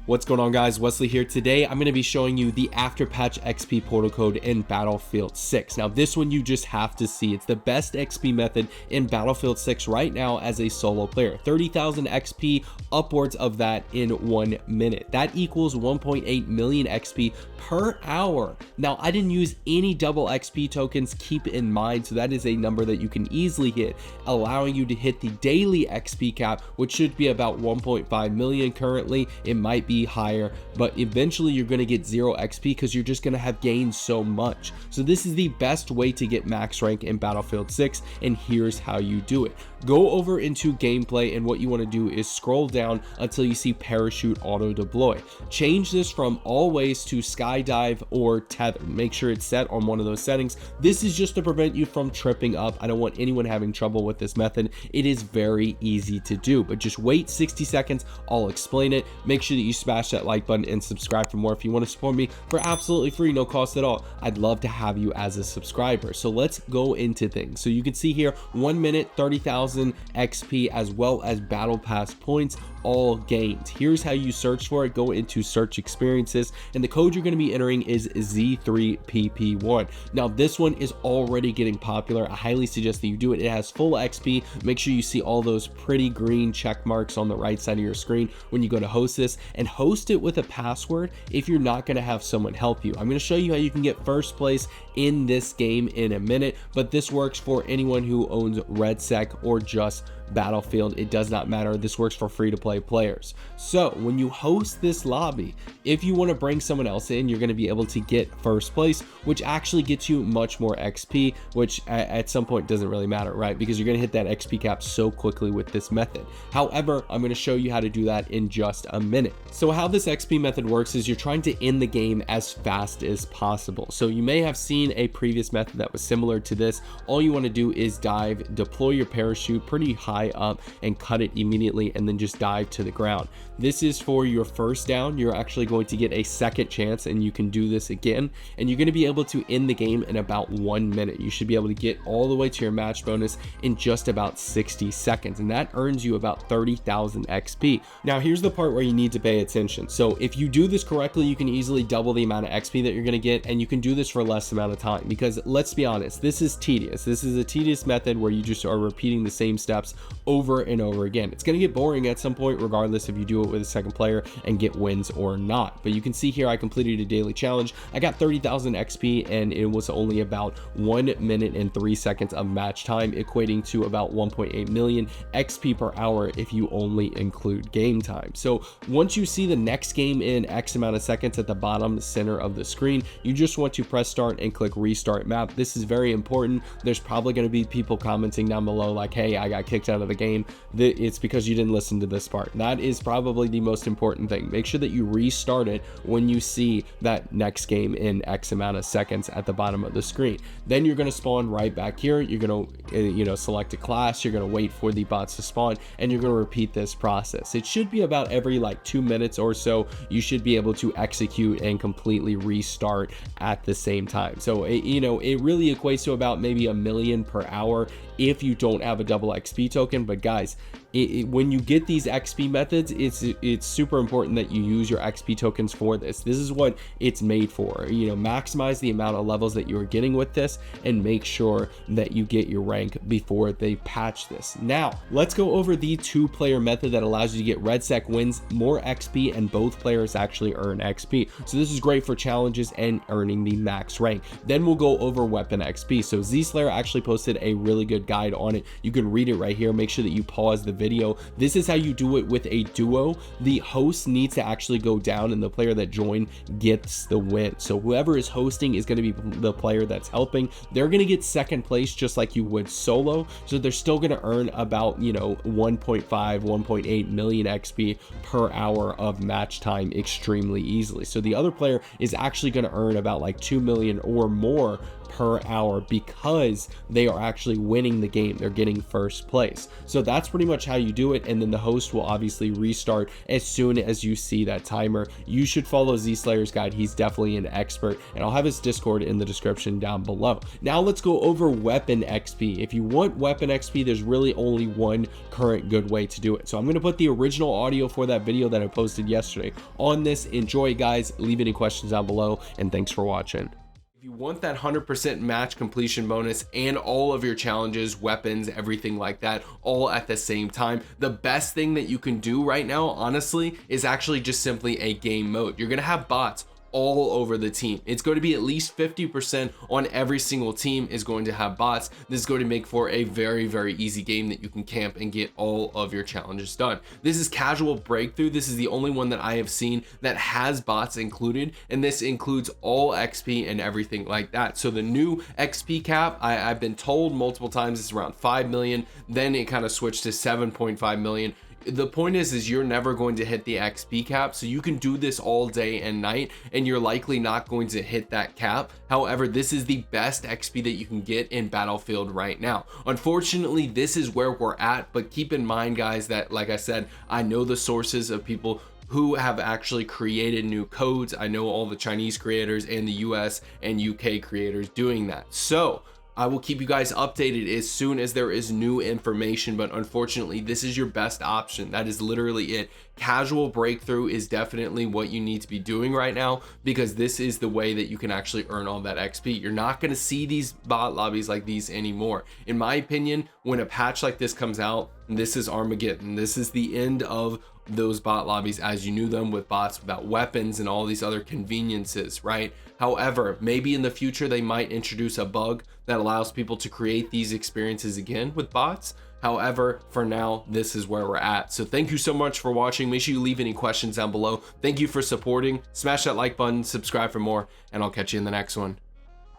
What's going on, guys? Wesley here. Today I'm going to be showing you the after patch XP portal code in Battlefield 6. Now this one you just have to see. It's the best XP method in Battlefield 6 right now as a solo player. 30,000 XP, upwards of that in 1 minute. That equals 1.8 million XP per hour. Now I didn't use any double XP tokens, keep in mind, so that is a number that you can easily hit, allowing you to hit the daily XP cap, which should be about 1.5 million currently. It might be higher, but eventually you're going to get 0 XP because you're just going to have gained so much. So this is the best way to get max rank in Battlefield 6, and here's how you do it. Go over into gameplay, and what you want to do is scroll down until you see parachute auto deploy. Change this from always to skydive or tether. Make sure it's set on one of those settings. This is just to prevent you from tripping up. I don't want anyone having trouble with this method. It is very easy to do, but just wait 60 seconds. I'll explain it. Make sure that you smash that like button and subscribe for more. If you want to support me for absolutely free, no cost at all, I'd love to have you as a subscriber. So let's go into things. So you can see here, 1 minute, 30,000 XP, as well as battle pass points, all gained. Here's how you search for it. Go into search experiences, and the code you're going to be entering is Z3PP1. Now this one is already getting popular. I highly suggest that you do it. It has full XP. Make sure you see all those pretty green check marks on the right side of your screen when you go to host this, and host it with a password if you're not going to have someone help you. I'm going to show you how you can get first place in this game in a minute, but this works for anyone who owns RedSec or just Battlefield. It does not matter. This works for free to play players. So when you host this lobby, if you want to bring someone else in, you're going to be able to get first place, which actually gets you much more XP, which at some point doesn't really matter, right? Because you're going to hit that XP cap so quickly with this method. However, I'm going to show you how to do that in just a minute. So how this XP method works is you're trying to end the game as fast as possible. So you may have seen a previous method that was similar to this. All you want to do is dive, deploy your parachute pretty high up, and cut it immediately, and then just dive to the ground. This is for your first down. You're actually going to get a second chance, and you can do this again, and you're going to be able to end the game in about 1 minute. You should be able to get all the way to your match bonus in just about 60 seconds, and that earns you about 30,000 XP. Now here's the part where you need to pay attention. So if you do this correctly, you can easily double the amount of XP that you're going to get, and you can do this for less amount of time, because let's be honest, this is tedious. This is a tedious method where you just are repeating the same steps over and over again. It's going to get boring at some point, regardless if you do it with a second player and get wins or not. But you can see here, I completed a daily challenge. I got 30,000 XP, and it was only about 1 minute and 3 seconds of match time, equating to about 1.8 million XP per hour if you only include game time. So once you see the next game in X amount of seconds at the bottom center of the screen, you just want to press start and click restart map. This is very important. There's probably going to be people commenting down below like, hey, I got kicked out of the game. It's because you didn't listen to this part. That is probably the most important thing. Make sure that you restart it when you see that next game in X amount of seconds at the bottom of the screen. Then you're going to spawn right back here. You're going to select a class. You're going to wait for the bots to spawn, and you're going to repeat this process. It should be about every like 2 minutes or so. You should be able to execute and completely restart at the same time. So it really equates to about maybe 1 million per hour if you don't have a double XP token. But guys, when you get these XP methods, it's super important that you use your XP tokens for this. This is what it's made for. Maximize the amount of levels that you are getting with this, and make sure that you get your rank before they patch this. Now let's go over the 2-player method that allows you to get RedSec wins, more XP, and both players actually earn XP. So this is great for challenges and earning the max rank. Then we'll go over weapon XP. So Z-Slayer actually posted a really good guide on it. You can read it right here. Make sure that you pause the video. This is how you do it with a duo. The host needs to actually go down, and the player that joined gets the win. So whoever is hosting is going to be the player that's helping. They're going to get second place just like you would solo. So they're still going to earn about 1.5 1.8 million XP per hour of match time extremely easily. So the other player is actually going to earn about like 2 million or more per hour, because they are actually winning winning the game. They're getting first place. So that's pretty much how you do it. And then the host will obviously restart as soon as you see that timer. You should follow Z Slayer's guide. He's definitely an expert, and I'll have his Discord in the description down below. Now let's go over weapon XP. If you want weapon XP, there's really only one current good way to do it. So I'm going to put the original audio for that video that I posted yesterday on this. Enjoy, guys. Leave any questions down below, and thanks for watching. If you want that 100% match completion bonus and all of your challenges, weapons, everything like that, all at the same time, the best thing that you can do right now, honestly, is actually just simply a game mode. You're going to have bots all over the team. It's going to be at least 50% on every single team is going to have bots. This is going to make for a very, very easy game that you can camp and get all of your challenges done. This is casual breakthrough. This is the only one that I have seen that has bots included, and this includes all XP and everything like that. So the new XP cap, I've been told multiple times, it's around 5 million. Then it kind of switched to 7.5 million. The point is you're never going to hit the XP cap, so you can do this all day and night and you're likely not going to hit that cap. However, this is the best XP that you can get in Battlefield right now. Unfortunately, this is where we're at, but keep in mind, guys, that like I said, I know the sources of people who have actually created new codes. I know all the Chinese creators and the US and UK creators doing that. So I will keep you guys updated as soon as there is new information, but unfortunately, this is your best option. That is literally it. Casual breakthrough is definitely what you need to be doing right now, because this is the way that you can actually earn all that XP. You're not going to see these bot lobbies like these anymore. In my opinion, when a patch like this comes out, this is Armageddon. This is the end of those bot lobbies as you knew them, with bots without weapons and all these other conveniences, right? However, maybe in the future they might introduce a bug that allows people to create these experiences again with bots. However, for now, this is where we're at. So thank you so much for watching. Make sure you leave any questions down below. Thank you for supporting. Smash that like button, subscribe for more, and I'll catch you in the next one.